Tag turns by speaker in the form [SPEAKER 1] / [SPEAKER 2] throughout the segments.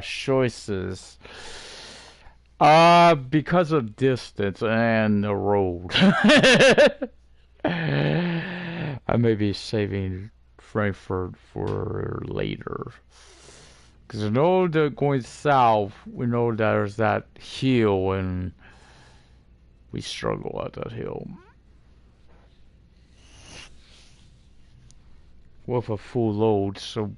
[SPEAKER 1] choices. Because of distance and the road. I may be saving Frankfurt for later. Because I know that going south, we know there's that hill, and we struggle at that hill. With a full load, so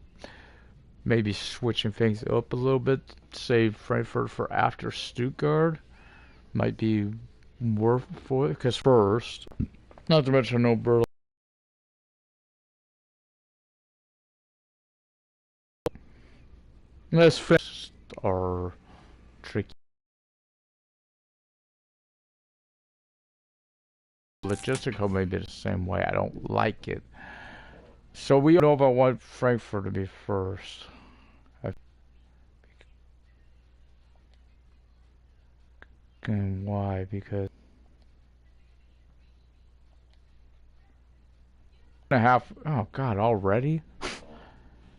[SPEAKER 1] maybe switching things up a little bit, save Frankfurt for after Stuttgart, might be worth for it. Because first, not to mention no Berlin. Let's fix our tricky logistical, maybe the same way. I don't like it. So we know if I want Frankfurt to be first. And why? Because a half. Oh God, already?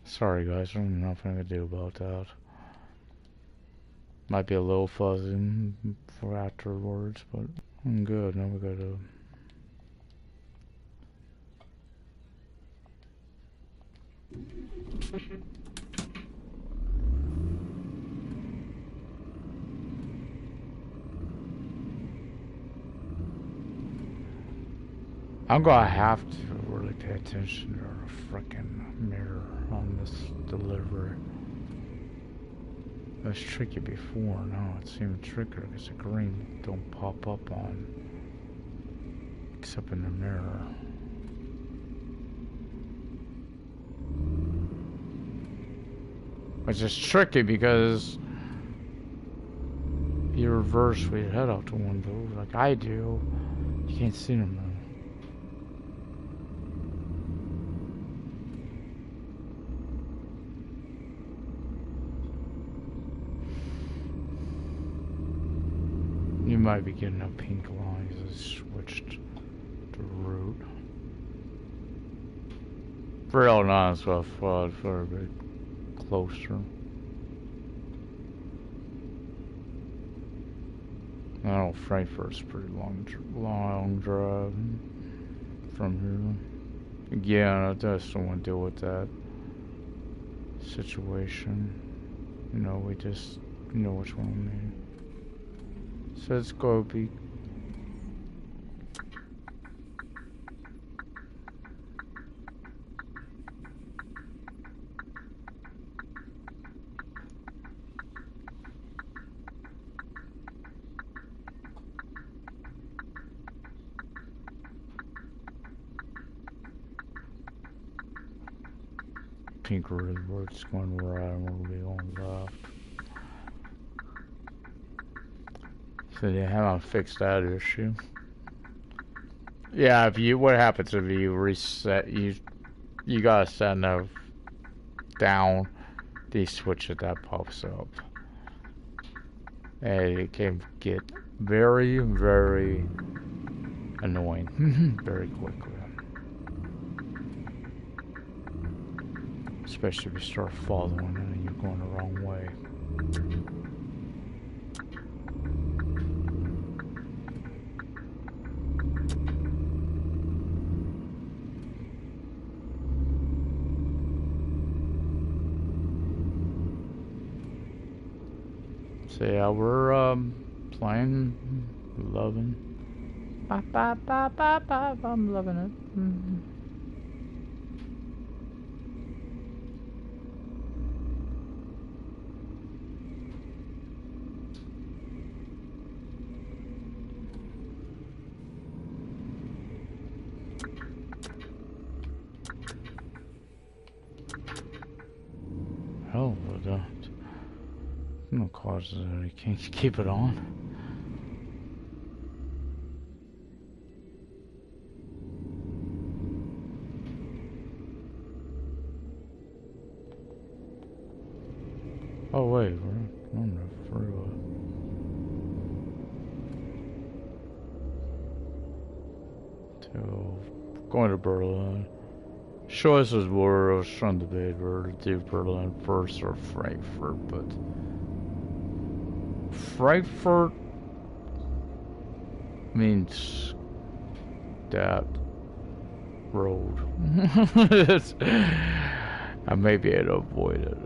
[SPEAKER 1] Sorry guys, I don't know nothing to do about that. Might be a little fuzzy for afterwards, but I'm good. Now we gotta. I'm gonna have to really pay attention to the frickin' mirror on this delivery. It was tricky before, now it's even trickier because the green don't pop up on, except in the mirror. Which is tricky because you reverse with your head out the window like I do, you can't see them though. You might be getting a pink line as I switched the route. Real nice, so I thought for a bit closer. I know Frankfurt's a pretty long drive from here. Again, I just don't want to deal with that situation. You know, we just know which one I mean. So let's go be. Pink River's going right and we'll be on left. So they haven't fixed that issue. Yeah, if you, what happens if you reset, you gotta set enough down, the switch that pops up. And it can get very, very annoying very quickly. Especially if you start following and you're going the wrong way. So yeah, we're playing, loving. Bop, bop, bop, bop, bop. I'm loving it. Hell, but no causes that you can't keep it on. Oh wait, we're on the freeway. To going to Berlin. Choices were I was trying to debate whether to do Berlin first or Frankfurt, but Frankfurt means that road. I may be able to avoid it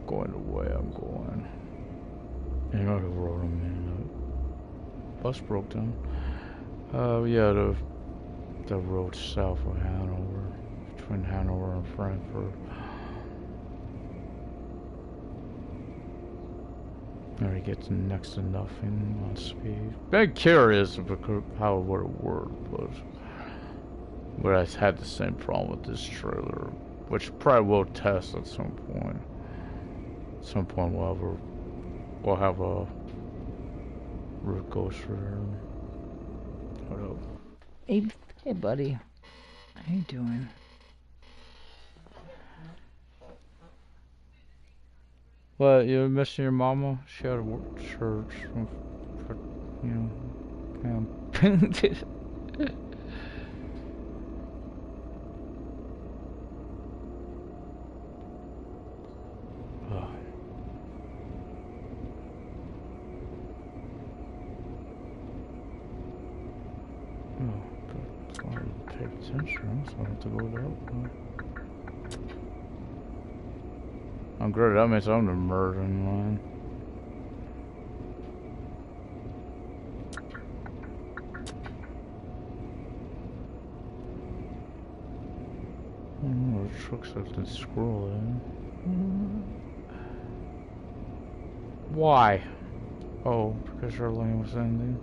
[SPEAKER 1] going the way I'm going. You know the road I'm in. Bus broke down. Yeah, the road south of Hanover, between Hanover and Frankfurt. There he gets next to nothing on speed. Been curious about how it would have worked, but I had the same problem with this trailer, which probably will test at some point. At some point we'll have a root ghoster. What up?
[SPEAKER 2] Hey, buddy. How you doing?
[SPEAKER 1] What, you missing your mama? She had a church, for, you know, pay attention, so I have to go that way. I'm good, that means I'm the murdering line. Oh, the trucks have to scroll in. Why? Oh, because our lane was ending.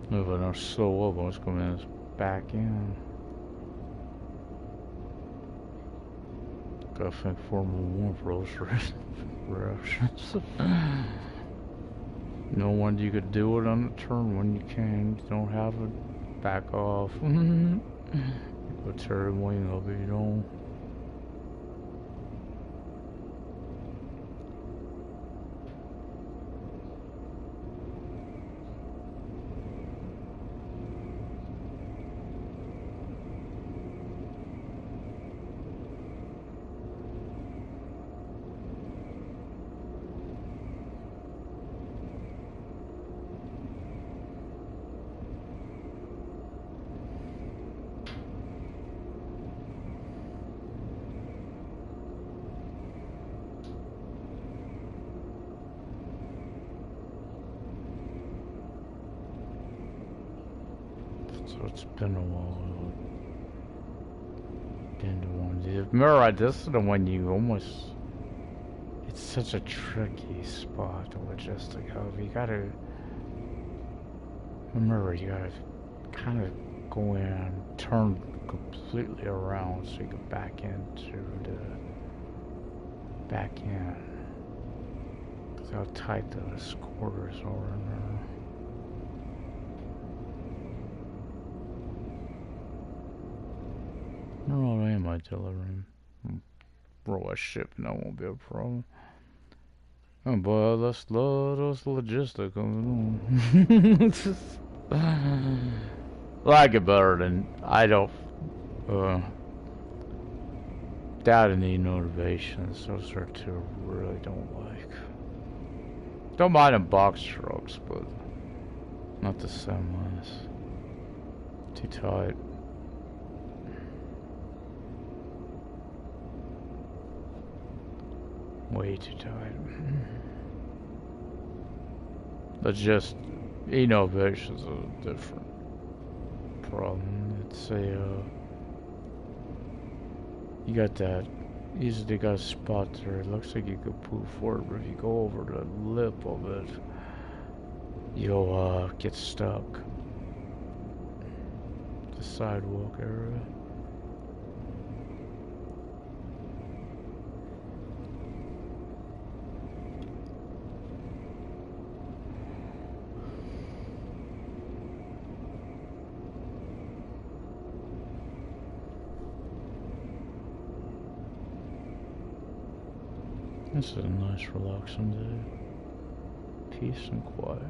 [SPEAKER 1] No, but I'm slow up, I was coming back in. Gotta think Formula 1 for those reactions. No one you could do it on the turn when you can. You don't have it. Back off. You go tear the wing up if you don't. So it's been a while. Into one. Remember, this is the one you almost. It's such a tricky spot to logistic. However, you gotta. Remember, you gotta kind of go in and turn completely around so you can back into the. Back in. Because how tight those quarters are in there. No, I am delivering. Roll a ship and that won't be a problem. Oh boy, that's logistic. Like it better than I don't doubt any motivations. Those are two I really don't like. Don't mind them box trucks, but not the semis. Too tight. Way too tight. But just innovations are a different problem. It's a you got that easily got a spot there. It looks like you could move forward, but if you go over the lip of it, you'll get stuck. The sidewalk area. This is a nice relaxing day. peace and quiet.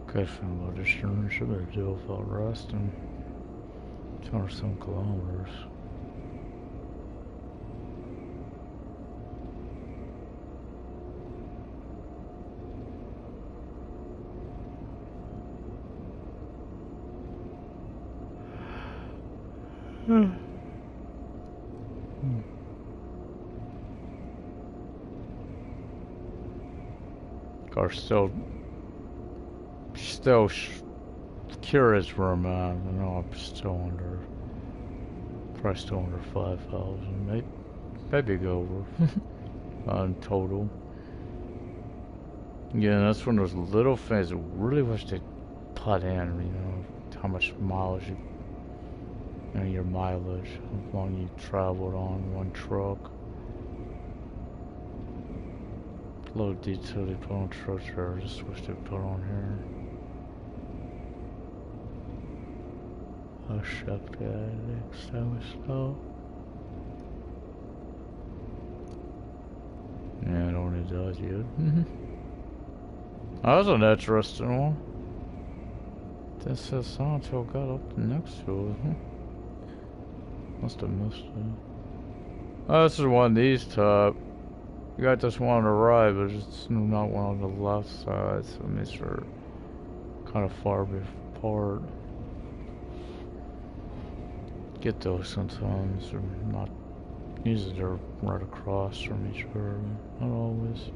[SPEAKER 1] Question about this journey should I do without resting? 200 some kilometers. Car still curious for a man. I know I'm still under, probably still under 5,000. Maybe go over on total. Yeah, that's one of those little things I really wish they'd put in. You know, how much mileage you know, your mileage, how long you traveled on one truck. A little detail they put on trucks there. I just wish they put on here. I'll check that next time we stop. Yeah, it only does yet. That was an interesting one. That says so until I got up next to it. Must have missed it. Oh, this is one of these type. You got this one on the right, but it's not one on the left side, so it means they're kind of far apart. Get those sometimes, they're not, usually they're right across from each other, not always.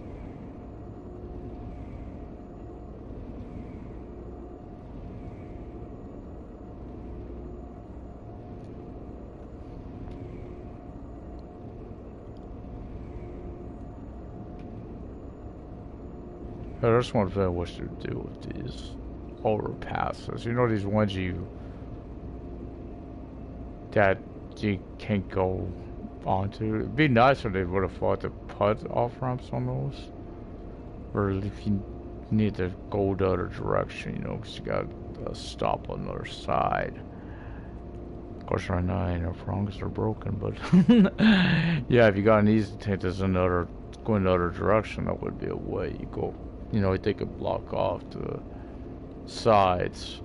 [SPEAKER 1] Yeah, there's one thing I wish they'd do with these overpasses. You know these ones that you can't go onto? It'd be nice if they would have thought to put off ramps on those. Or if you need to go the other direction, you know, because you got to stop on the other side. Of course, right now I ain't no problem because they're broken, but yeah, if you got an easy tank that's another, going the other direction, that would be a way you go. You know, they could block off the sides,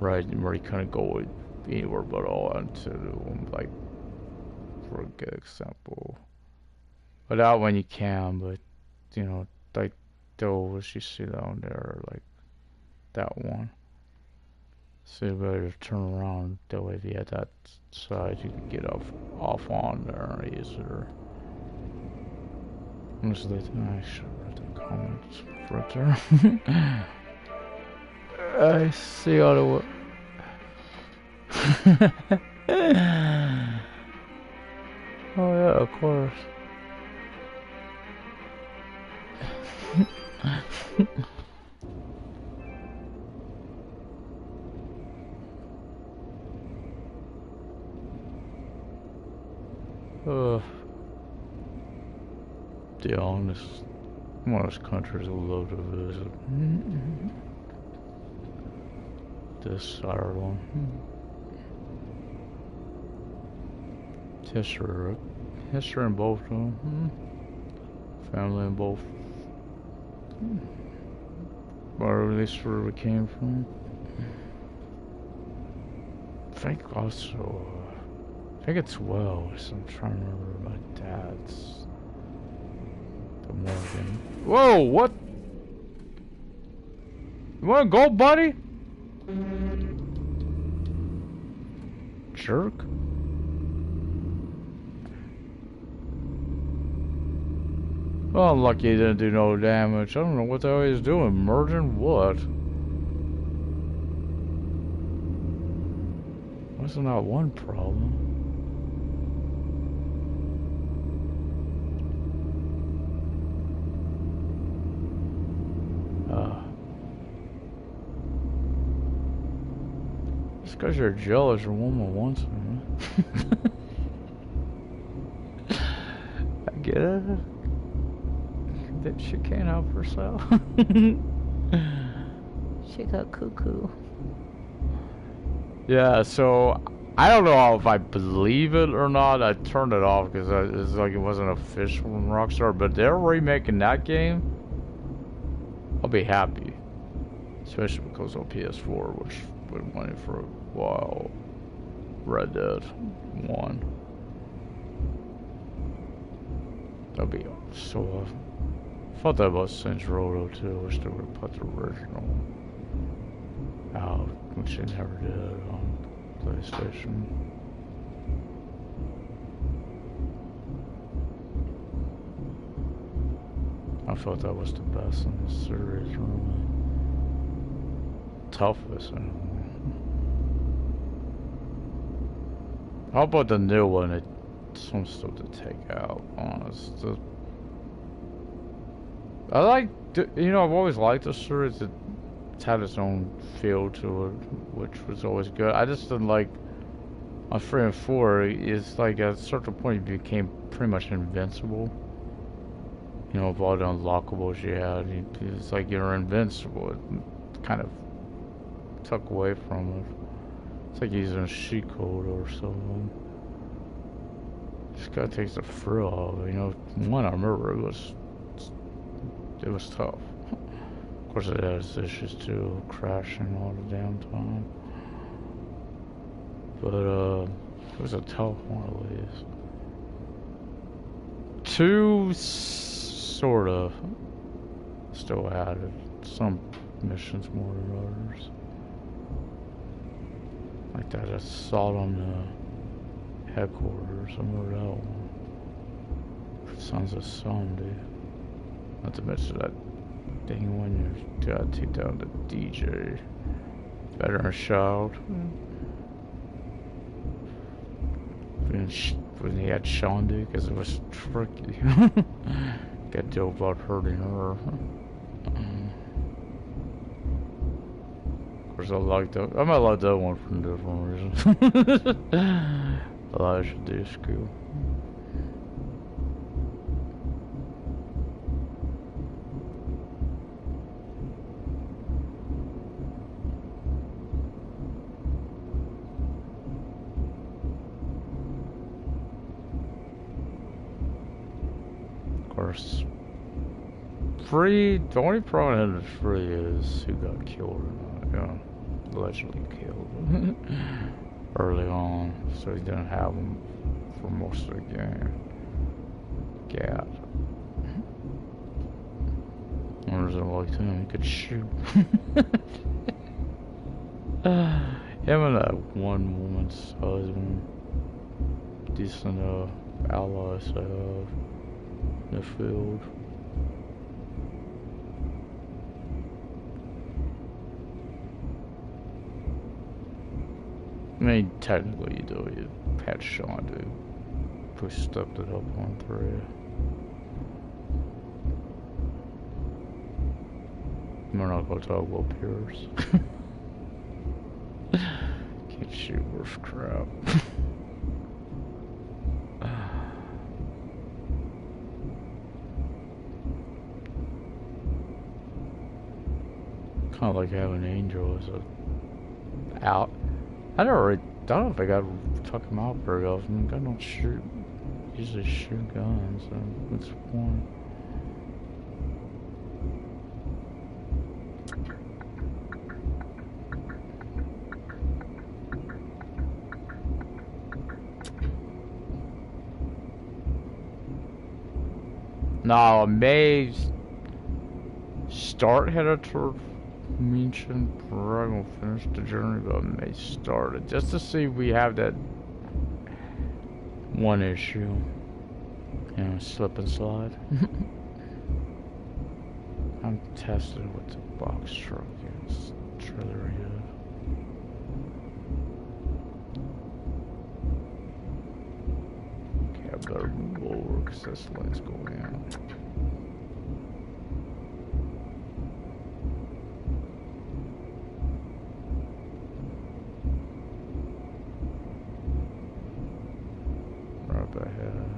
[SPEAKER 1] right, where you kind of go anywhere but all onto like, for a good example. But that one you can, but you know, like those you see down there, like that one. So you better turn around. That way, if you had that side, you could get off on there easier. Honestly, I should write the comments right there. I see all the way. Oh yeah, of course. Yeah, honest, one of those countries I love to visit. This Ireland. History in both of them. Family in both. Or at least where we came from. I think also, I think it's Welsh. I'm trying to remember my dad's. The Morgan. Whoa, what? You wanna go, buddy? Jerk. Well, I'm lucky he didn't do no damage. I don't know what the hell he's doing. Merging what? Wasn't that one problem? It's because you're jealous your woman wants me. I get it. That she can't help herself.
[SPEAKER 2] She got cuckoo.
[SPEAKER 1] Yeah, so I don't know if I believe it or not. I turned it off because it's like it wasn't official from Rockstar. But they're remaking that game. I'll be happy, especially because on PS4, which been waiting for a while. Red Dead 1. That'd be so awesome. I thought that about Saints Row too. I wish they would have put the original out, which they never did on PlayStation. I thought that was the best in the series, really. Toughest, anyway. How about the new one? It's some stuff to take out, honest. I like, you know, I've always liked the series. It's had its own feel to it, which was always good. I just didn't like, on 3 and 4, it's like at a certain point you became pretty much invincible. You know, of all the unlockables you had, it's like you're invincible. It kind of took away from it. It's like using a cheat code or something. Just gotta take the thrill out of it. You know, one I remember it was tough. Of course, it has issues too, crashing all the damn time. But it was a tough one at least. 2 sort of still had it. Some missions more than others. Like that assault on the headquarters. I remember that one. Sons of Sun, dude. Not to mention that thing when you gotta take down the DJ. Better than a child. When he had Shonda, because it was tricky. Got deal about hurting her. Of course, I like that. I might like that one for different reasons. Elijah Disco. Of course, the only problem in free is who got killed or not. Yeah, allegedly killed early on, so he didn't have them for most of the game. God. I was like him, he could shoot. Him and that one woman's husband, decent allies I have in the field. I mean, technically you do. You had Sean do. Who stepped it up on 3. We're not gonna talk about Pierce. Can't shoot worth crap. Kind of like having Angel as a out. I don't know if I got to tuck him out very often. I don't shoot. Usually shoot guns. So what's the point? No, I may start headed toward mentioned we're gonna finish the journey, but may start it just to see if we have that one issue. You know, slip and slide. I'm testing what the box truck is. Trailer good. Okay, I better move over because this light's going out. Right ahead.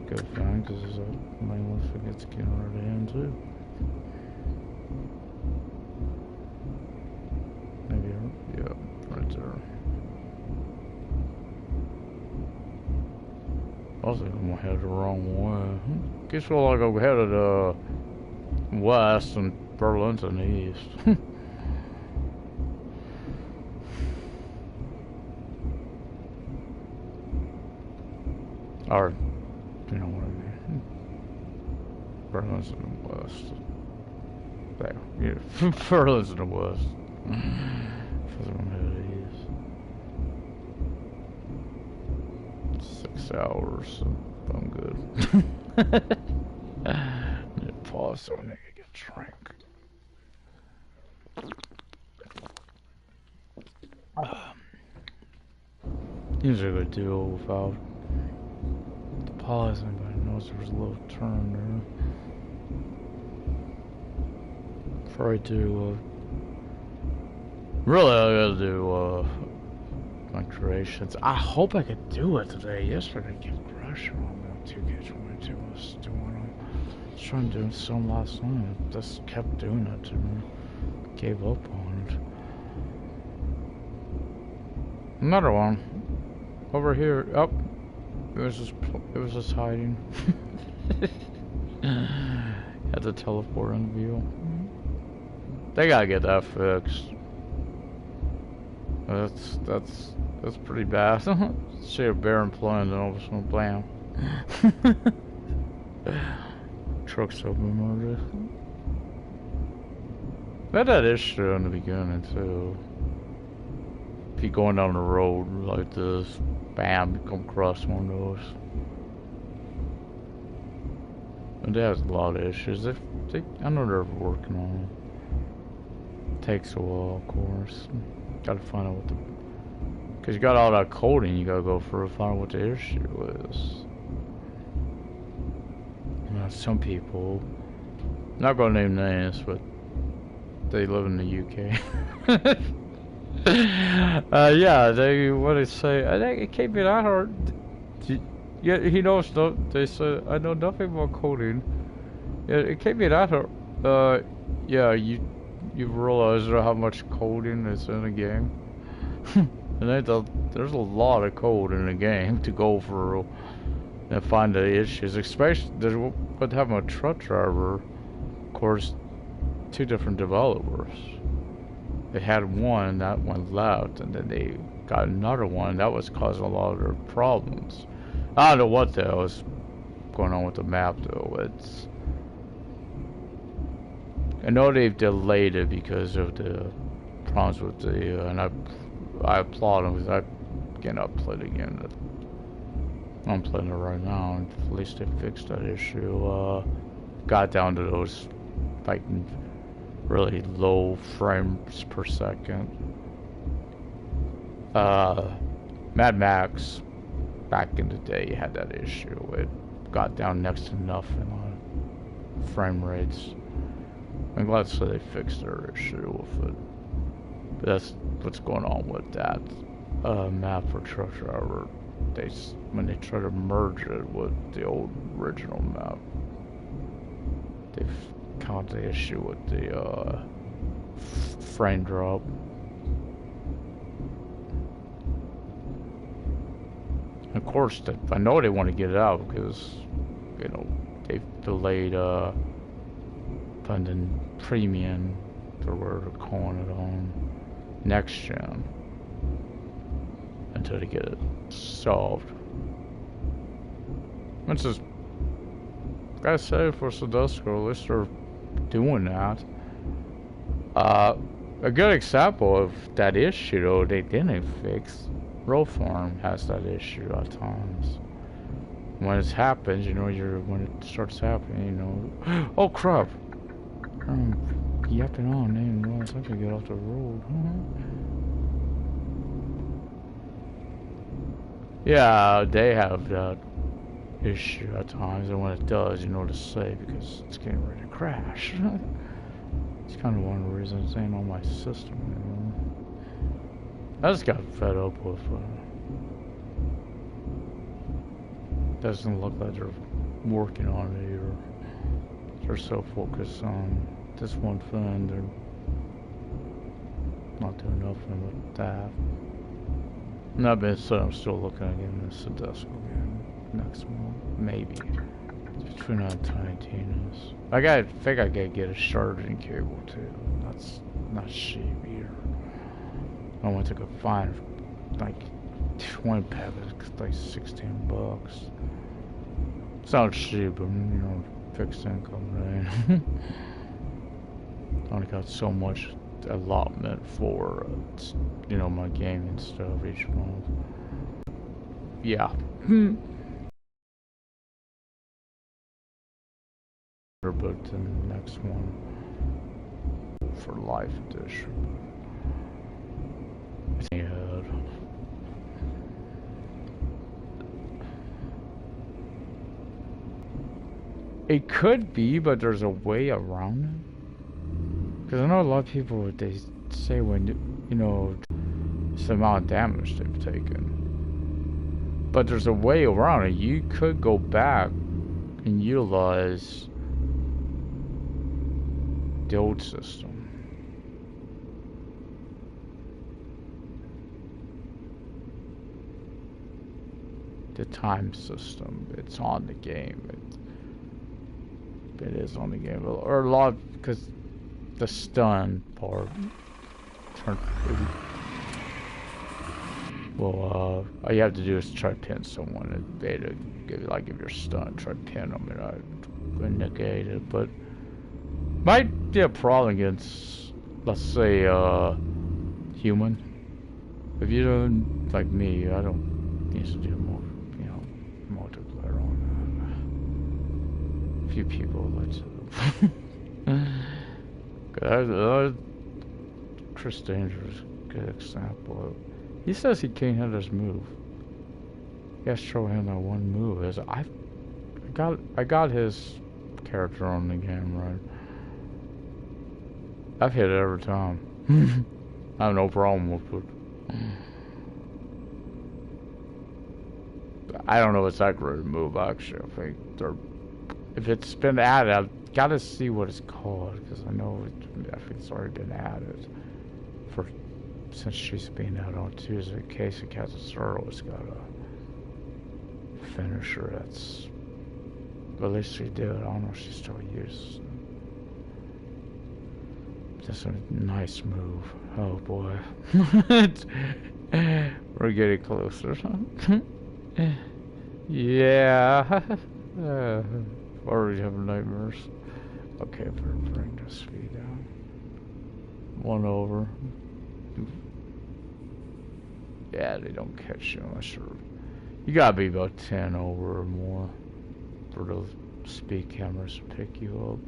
[SPEAKER 1] Good find because there's a main one forgets to get right in too. Maybe, yeah, right there. I was thinking I'm gonna head the wrong way. Guess we'll like go headed west and Burlington east. Or, you know what I mean. Burlington west. There, yeah, Burlington west. That's what I'm headed east. 6 hours, so I'm good. Need to pause so I need to get a drink. Usually I do without the pause. Anybody knows there was a little turn there. Probably do, really I gotta do, my creations. I hope I could do it today. Yesterday I kept crushing on me on 2K22. I was doing them. I was trying to do some last night. I just kept doing it to me. Gave up on it. Another one. Over here. Up. It was just hiding. Had to teleport in view. They gotta get that fixed. That's pretty bad. See a bear and plane, then all of a sudden, blam. Truck's open murder. They had that issue in the beginning too. If you're going down the road like this, bam, you come across one of those. And they have a lot of issues. I know they're working on it. Takes a while, of course. Gotta find out what the... Because you got all that coding you gotta go through to find out what the issue is. You know, some people... Not gonna name names, but... They live in the UK. Yeah, what they say... I think it can't be that hard. Yeah, he knows stuff. They said, I know nothing about coding. Yeah, it can't be that hard. Yeah, you realize how much coding is in a game. And there's a lot of code in the game to go through and find the issues. Especially with having a truck driver, of course, 2 different developers. They had one, that one left, and then they got another one that was causing a lot of their problems. I don't know what the hell was going on with the map though. I know they've delayed it because of the problems with the, and I applaud them because I cannot play the game. I'm playing it right now, and at least they fixed that issue. Got down to those, like, really low frames per second. Mad Max, back in the day, had that issue. It got down next to nothing on frame rates. I'm glad to say they fixed their issue with it. But that's what's going on with that map for Truck Driver. When they try to merge it with the old original map, they've caught the issue with the frame drop. Of course, I know they want to get it out because, you know, they've delayed funding premium, or whatever they're calling it, on next gen until they get it solved. Which is, gotta say, for Sadusco, at least they're doing that. A good example of that issue, though, they didn't fix. Road Farm has that issue at times. When it happens, you know, when it starts happening, you know, oh crap! Yapping on, I didn't realize I could get off the road. Yeah, they have that issue at times, and when it does, you know to say because it's getting ready to crash. It's kind of one of the reasons it ain't on my system anymore. I just got fed up with doesn't look like they're working on it either. They're so focused on this one thing, they're not doing nothing with that. And that being said, I'm still looking at getting this Sadusco game next month, maybe. Between now and Tiny Tina's. I think I gotta get a charging cable too. That's not cheap either. I went to go find like 20 packets, like 16 bucks. It's not cheap, but you know, fixed income, right? I only got so much allotment for, you know, my gaming stuff each month. Yeah. But the next one for Life Edition. Yeah. It could be, but there's a way around it. Because I know a lot of people, they say when, you know, it's the amount of damage they've taken. But there's a way around it. You could go back and utilize the old system. The time system. It's on the game. It is on the game. Or a lot, because the stun part. Well, all you have to do is try to pin someone and beta give you're stunned, try to pin them and I negate it, but might be a problem against, let's say, human. If you don't, like me, I don't need to do more, you know, multiplayer on that. A few people like to. Chris Danger is a good example. He says he can't hit his move. He has to show him that one move. I got his character on the game, right? I've hit it every time. I have no problem with it. I don't know if it's that great a move, actually. I think if it's been added, I've got to see what it's called, because I know I think it's already been added. Since she's been out on Tuesday, Casey Catanzaro got a finisher that's, at least she did. I don't know if she still uses. That's a nice move. Oh boy. We're getting closer. Yeah. Already have nightmares. Okay, bring the speed down. 1 over. Yeah, they don't catch you unless you gotta be about 10 over or more for those speed cameras to pick you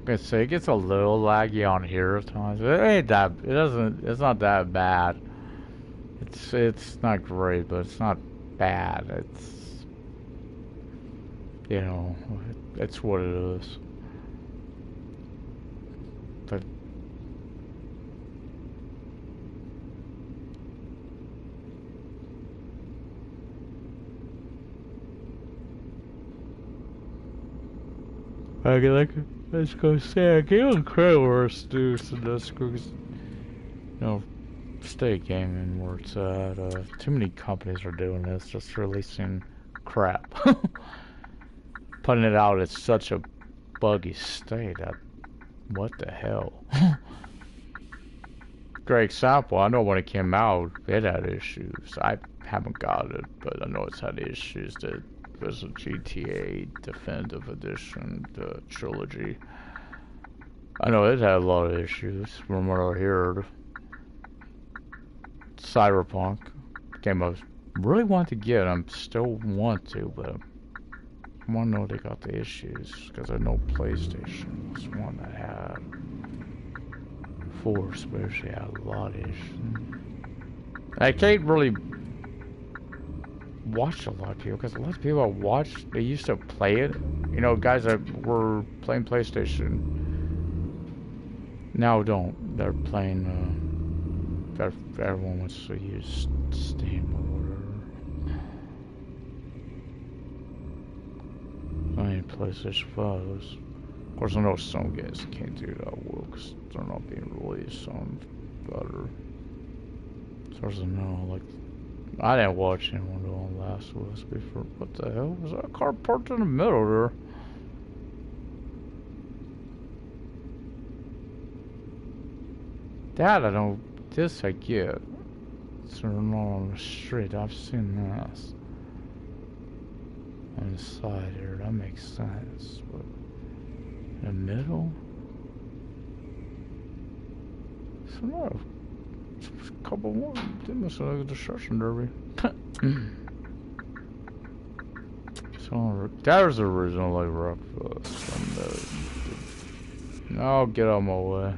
[SPEAKER 1] up. I say it gets a little laggy on here at times. It's not that bad. It's not great, but it's not bad. It's, you know, it's what it is. But let's go say, I give them credit where it's due, so that's because, you know, stay gaming where it's at. Too many companies are doing this, just releasing crap. Putting it out at such a buggy state that, what the hell? great example. I know when it came out, it had issues. I haven't got it, but I know it's had issues. That there's a GTA Definitive Edition, the trilogy. I know it had a lot of issues from what I heard. Cyberpunk game I really want to get. I still want to, but I want to know they got the issues because I know PlayStation was one that had 4 especially had a lot of issues. I can't really watch a lot of people because a lot of people I watch they used to play it. You know, guys that were playing PlayStation now don't. They're playing. Everyone wants to use Steam or whatever. I mean, PlayStation 5s. Of course, I know some games can't do that well because they're not being released on better. As far as I know, like, I didn't watch anyone do on Last of Us before. What the hell? Was that a car parked in the middle there? That I don't. This I get. So they're not on the street. I've seen this. On the side here, that makes sense. But in the middle? So no. A couple more. They must have like a destruction derby. So that was the original like breakfast. No, get out of my way.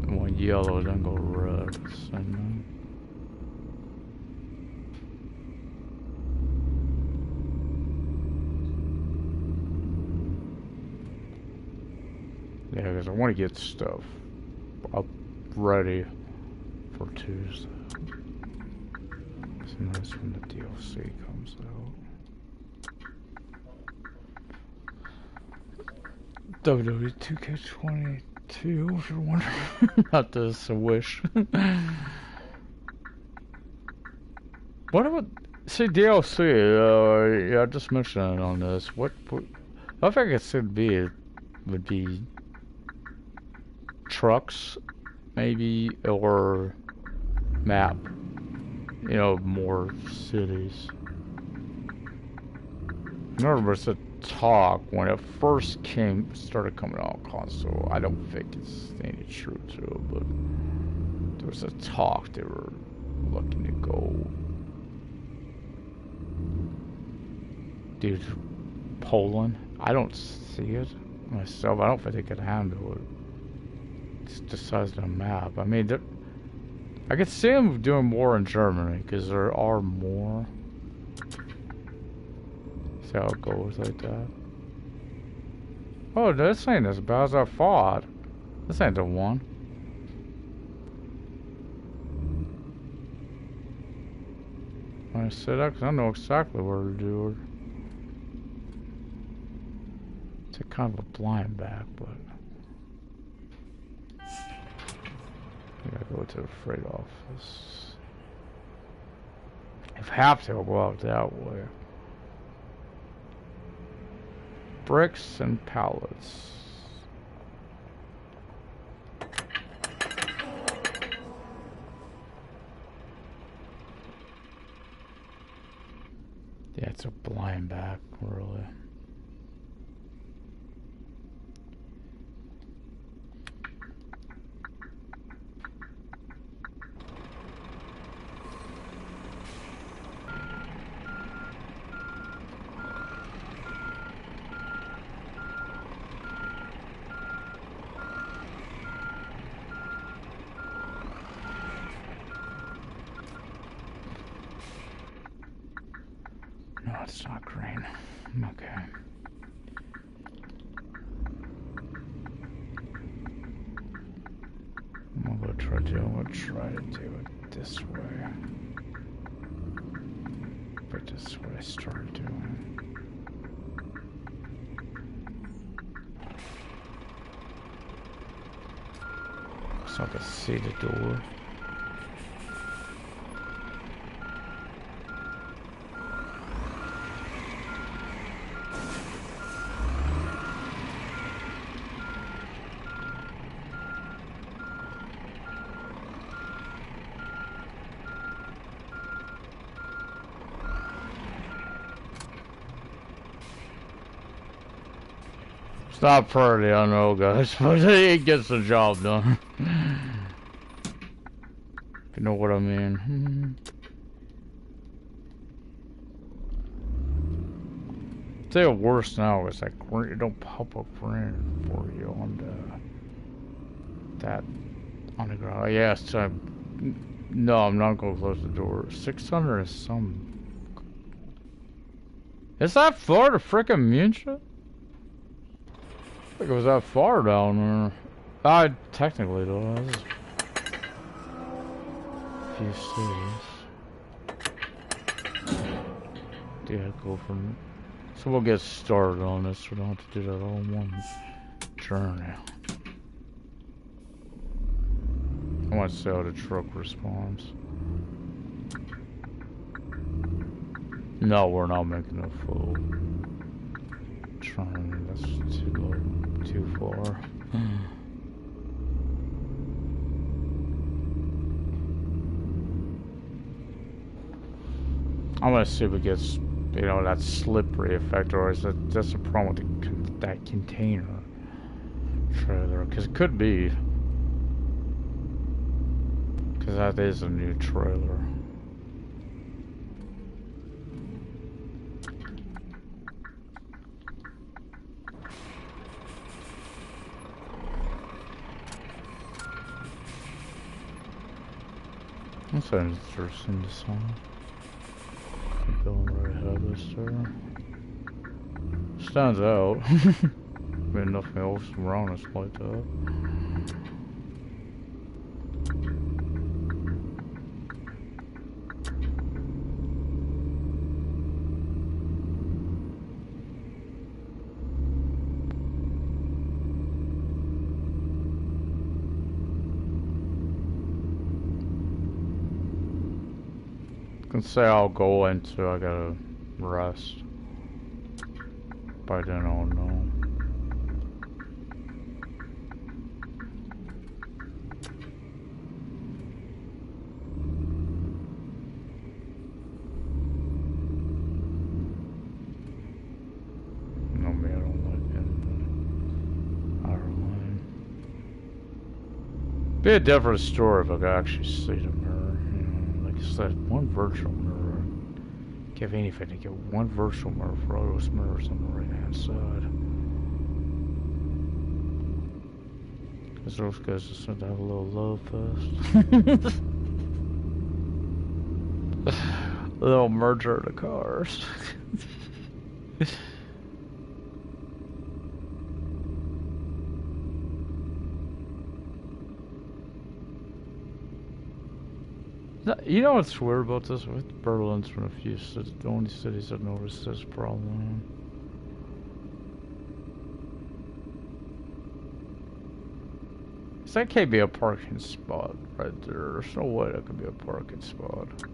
[SPEAKER 1] One yellow, then go red. So, no. Yeah, because I want to get stuff up ready for Tuesday. So that's when the DLC comes out. WWE 2K22, if you're wondering. Not this, a wish. What about, see, DLC, yeah, I just mentioned it on this. What I think it should be, would be trucks, maybe, or map. You know, more cities. I remember it's a talk when it first started coming out on console. I don't think it's any truth to it, but there was a talk they were looking to go. Dude, Poland. I don't see it myself. I don't think they could handle it. It's the size of the map. I mean, I could see them doing more in Germany because there are more. See how it goes like that. Oh, this ain't as bad as I thought. This ain't the one. I said that because I know exactly where to do it. It's a kind of a blind back, but I gotta go to the freight office. If I have to, I'll go out that way. Bricks and pallets. Yeah, it's a blind back, really. No, it's not green. Okay. I'm gonna try to do it this way. But this is what I started doing. So I can see the door. It's not pretty, I know, guys, but it gets the job done. If you know what I mean. Say it worse now is like it don't pop up green for you on that on the ground. Yes, no, I'm not gonna close the door. 600 and some. Is that far to frickin' Munich? I think it was that far down there. Technically though, this is a few cities. Yeah, go from. So we'll get started on this. We don't have to do that all in one journey. I want to see how the truck responds. No, we're not making a full turn. That's too low, too far. I want to see if it gets, you know, that slippery effect, or is that just a problem with that container trailer? Because it could be. Because that is a new trailer. That's an interesting design. Going right ahead of us there. Stands out. I mean, nothing else around us like that. I can say I'll go into I gotta rest. By then I'll know. No, me, I don't like in the outer line. Be a different story if I could actually see the mirror. You know, like I said, one virtual mirror. Give anything to get one virtual mirror for all those mirrors on the right hand side. Because those guys just seem to have a little love fest. A little merger of the cars. You know what's weird about this? With Berlin's one of the few cities, the only cities I've noticed this problem. That can't be a parking spot right there. There's no way that could be a parking spot. I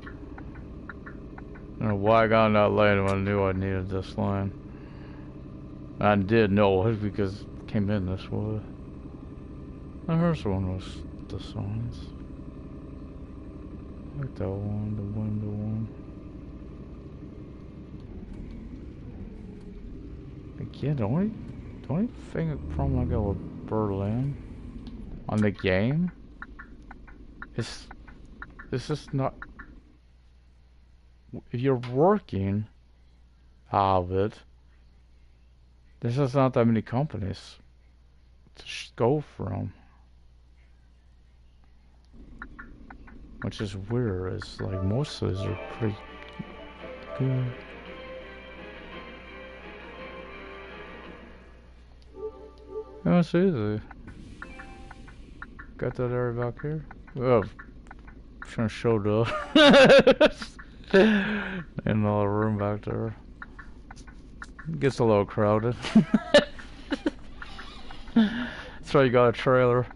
[SPEAKER 1] don't know why I got in that lane when I knew I needed this lane. I did know it because it came in this way. I heard someone was the signs. Like that one, the window one. Again, the only thing problem I got with Berlin on the game is this is not. If you're working out of it, there's just not that many companies to go from. Which is weird, it's like most of these are pretty good. Oh, it's easy. Got that area back here? Oh, trying to show the in all the room back there. Gets a little crowded. That's why you got a trailer.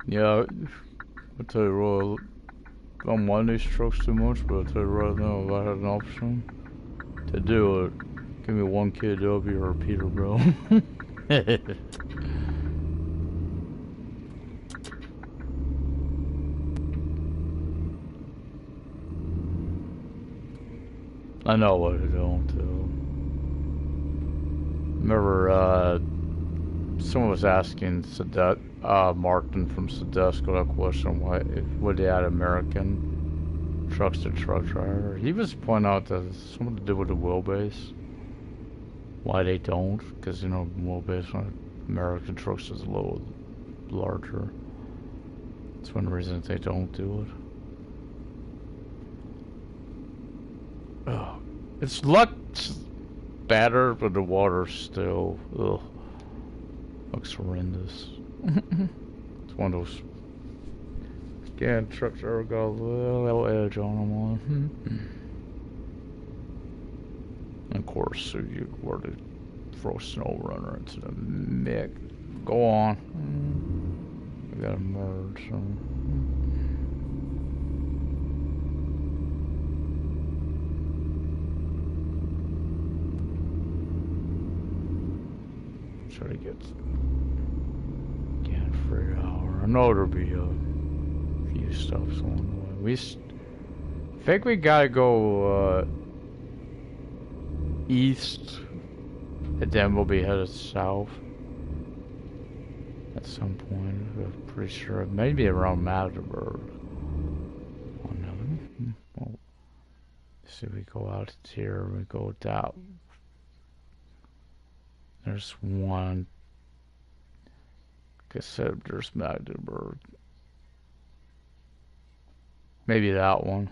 [SPEAKER 1] Yeah, I tell you what, I don't mind these trucks too much, but I tell you right now, if I had an option to do it, give me one KW or a Peterbilt. I know what I don't do. Remember, someone was asking Martin from Sedesco that question, why would they add American trucks to truck driver? He was pointing out that it's something to do with the wheelbase. Why they don't? Because, you know, wheelbase on American trucks is a little larger. That's one reason they don't do it. Oh, it's better, but the water's still, ugh, looks horrendous. It's one of those. Again, trucks are got a little edge on them. And of course, if you were to throw a snow runner into the mix, go on. We gotta merge. So. Try to get again free hour. I know there'll be a few stops along the way. We think we gotta go east, and then we'll be headed south at some point. I'm pretty sure maybe around Magdeburg. Oh no, well, see, we go out here. We go down. There's one. Like I said, there's Magdeburg. Maybe that one.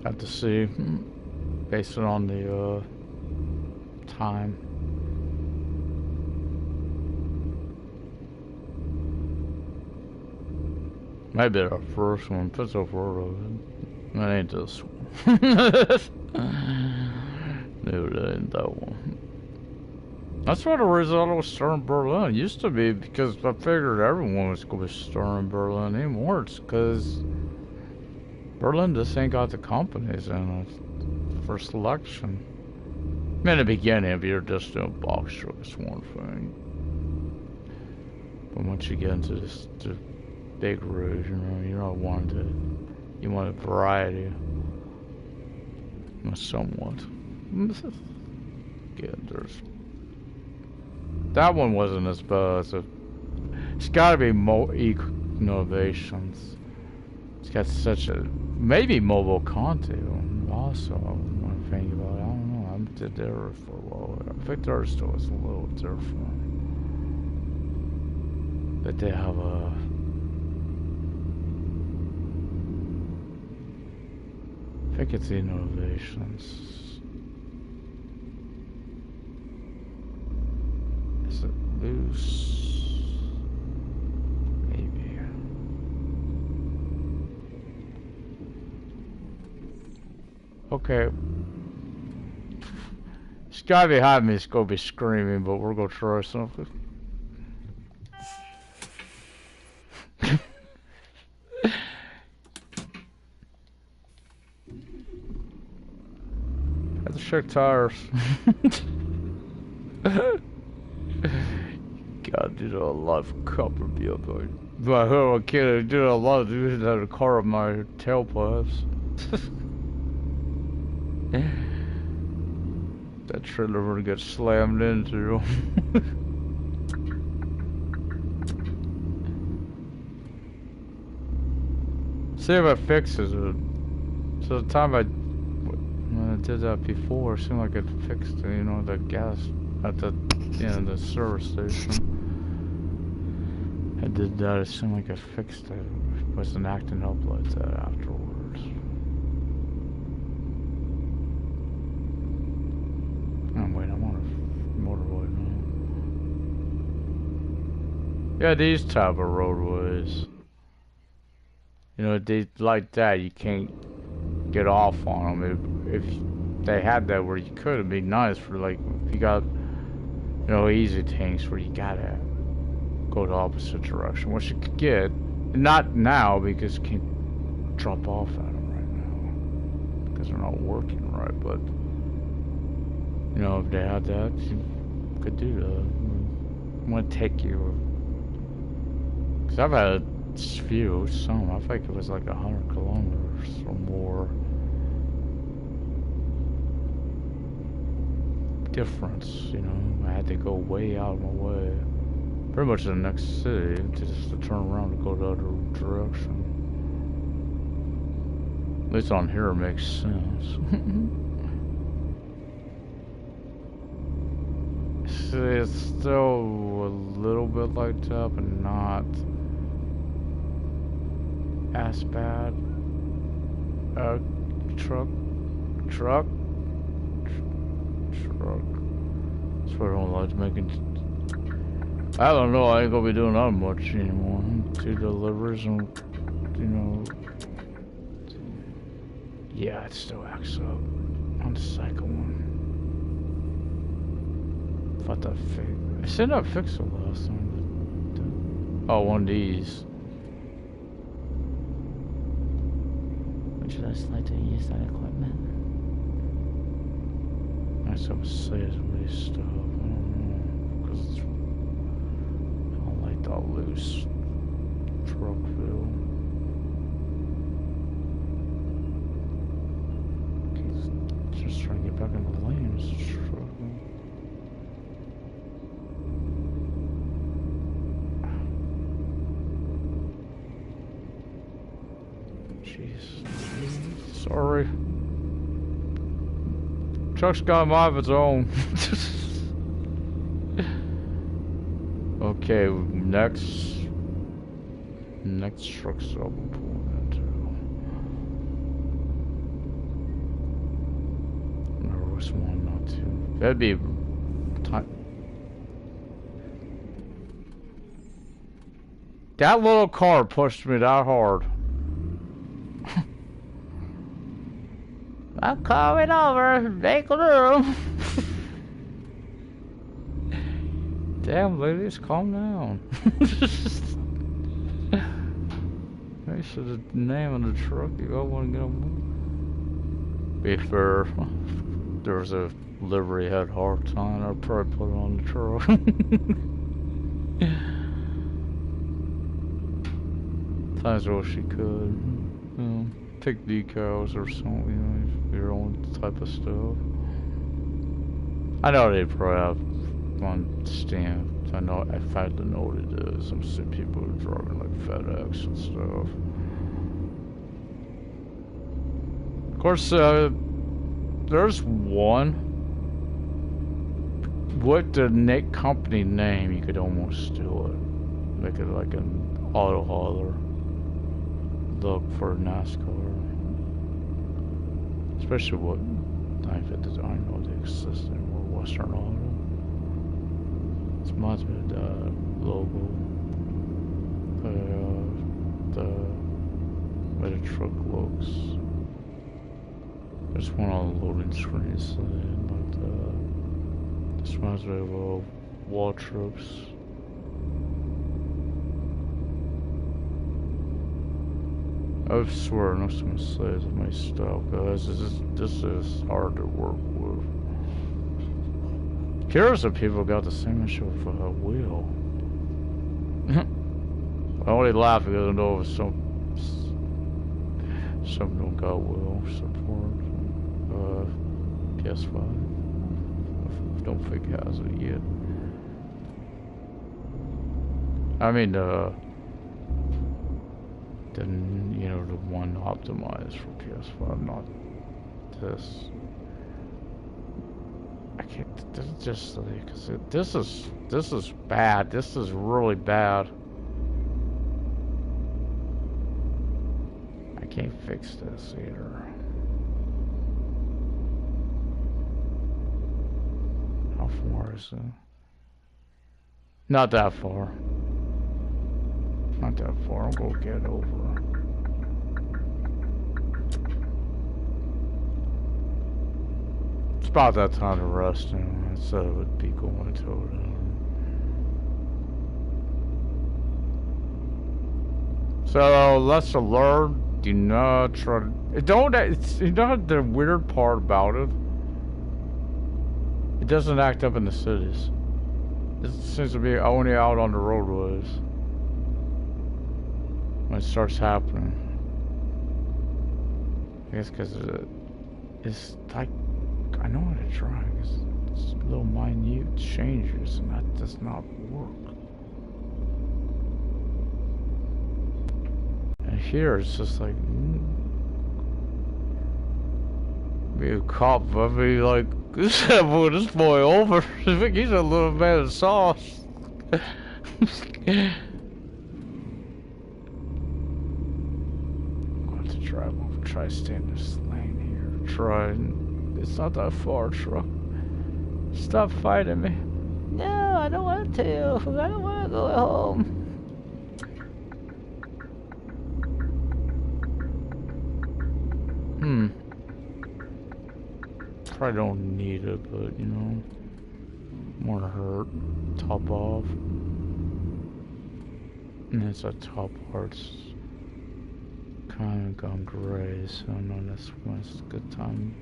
[SPEAKER 1] Have to see. Based on the time. Maybe our first one. Puts up for it. That ain't this one. No, that ain't that one. That's why the reason was starting Berlin. It used to be because I figured everyone was going to be starting Berlin anymore. It's because Berlin just ain't got the companies in it for selection. In the beginning, if you're just doing box truck, it's one thing. But once you get into the big road, you know, you don't want to. You want a variety. Somewhat. Yeah, there's. That one wasn't as bad as a. It's gotta be more innovations. It's got such a. Maybe mobile content also. When I think about it, I don't know. I did there for a while. I think theirs still is a little different. But they have a. I think it's innovations. Is it loose? Maybe. Okay. This guy behind me is gonna be screaming, but we're gonna try something. Had to check tires. God, did a lot of copper build. But I heard a kid who did a lot of doing that a car of my tailpipes. That trailer would get slammed into. See if it fixes it. So the time I did that before, it seemed like it fixed, you know, the gas at the the service station. I did that, it seemed like it fixed it. It wasn't acting up like that afterwards. Oh wait, I'm on a motorway now. Yeah, these type of roadways. You know, they like that, you can't get off on them. If they had that where you could, it'd be nice for like, if you got, you know, easy things where you gotta go the opposite direction, which you could get. Not now, because you can't drop off at them right now. Because they're not working right, but... You know, if they had that, you could do that. I'm gonna take you... Because I've had some, I think it was like 100 kilometers or more difference, you know. I had to go way out of my way. Pretty much the next city to turn around and go the other direction. At least on here it makes sense. See, it's still a little bit like that, but not as bad. Truck. That's what I don't like making. I don't know, I ain't gonna be doing that much anymore. 2 deliveries and, you know. Yeah, it still acts up on the second one. Thought that fixed. I said that fixed it last time. Oh, one of these.
[SPEAKER 2] Would you like to use that equipment?
[SPEAKER 1] I still say some of these stuff. I don't know. Because I don't like that loose truck feel. Just trying to get back in the lane. It's struggling. Jeez. Sorry. Truck's got a mind of its own. Okay, next truck stop I'm pulling into. There was one, not two. That'd be time. That little car pushed me that hard. I'm coming over. Make room. Damn, ladies, calm down. I should have named the truck. You all want to get on. Be fair, there was a livery had a hard time. I'd probably put it on the truck. Times well she could. You know, pick decals or something. You know, your own type of stuff. I know they probably have on stamp. I know, I finally know what it is. I'm seeing people driving like FedEx and stuff. Of course, there's one with the company name. You could almost steal it, make it like an auto hauler. Look for NASCAR, especially what I know they exist anymore. Western Auto. It reminds me of the logo, the way the truck looks. There's one on the loading screen saying like this reminds me of wall trips. I swear, I'm not gonna say it's my style, guys. This is hard to work with. Curious if people got the same issue with a wheel. I only laugh because I know some don't got wheel support. PS5. I don't think it has it yet. I mean, then you know the one optimized for PS5, not this. I can't. This is just because this is bad. This is really bad. I can't fix this either. How far is it? Not that far. Not that far. I'll go get over. It's about that time to rest, and I said it would be going to it. So lesson learned: do not try. It don't. It's you know the weird part about it. It doesn't act up in the cities. It seems to be only out on the roadways when it starts happening. I guess because it's like I know how to drive. It's little minute changes, and that does not work. And here it's just like, be a cop, I'd be like, move this boy over. He's a little man of sauce. I'm going to drive over, try to stay in this lane here. Try, it's not that far, truck. Stop fighting me.
[SPEAKER 2] No, I don't want to. I don't want to go home.
[SPEAKER 1] Probably don't need it, but you know, more to hurt. Top off. And it's a top part's kind of gone gray, so no, that's when it's a good time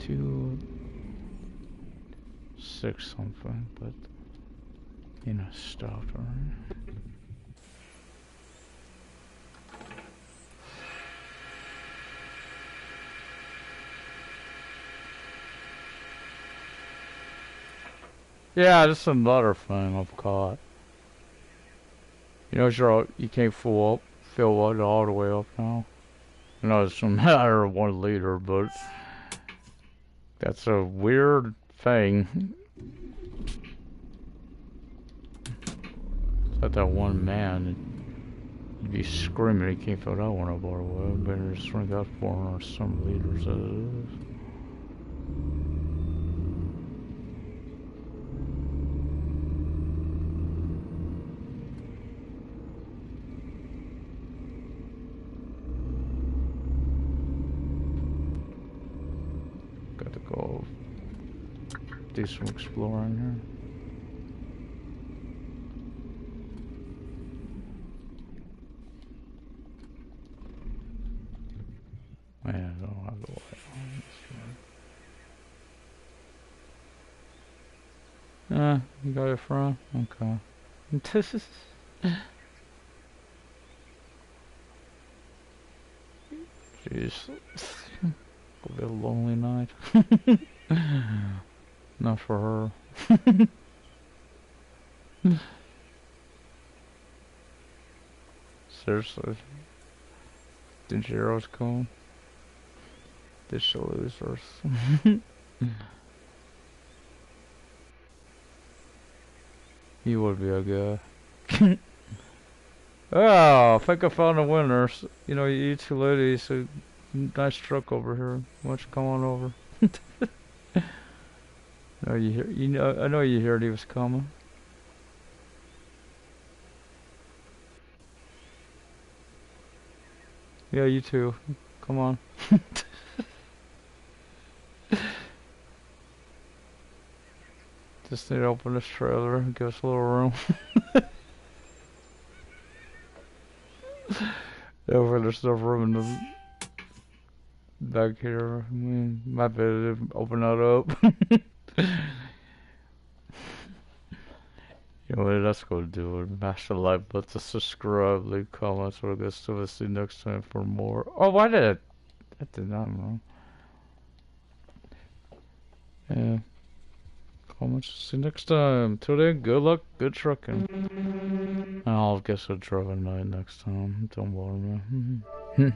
[SPEAKER 1] to 6 something, but you know, stopped, alright? Yeah, this is another thing I've caught. You know, you can't fill it all the way up now. I know it's a matter of 1 liter, but that's a weird thing. It's like that one man, he'd be screaming he can't fill that one up all the way. Better just drink that 400 some liters as it is. Got to go do some exploring here. Man, I don't have the light on this one. You got it from? Okay. Jeez. It'll be a lonely night. Not for her. Seriously. The Jero's coming. The losers. He would be a guy. Oh, I think I found the winners. You know, you two ladies, a nice truck over here. Why don't you come on over? No, I know you heard he was coming. Yeah, you too. Come on. Just need to open this trailer and give us a little room. Over there's no room in the back here. I mean, might be able to open that up. You know what, that's gonna do it. Mash the like button, subscribe, leave comments, we'll get to see you next time for more. Oh, why did that did not wrong. Yeah. Comments, see you next time. Till then, good luck, good trucking. I'll guess I'll drive at night next time. Don't bother me.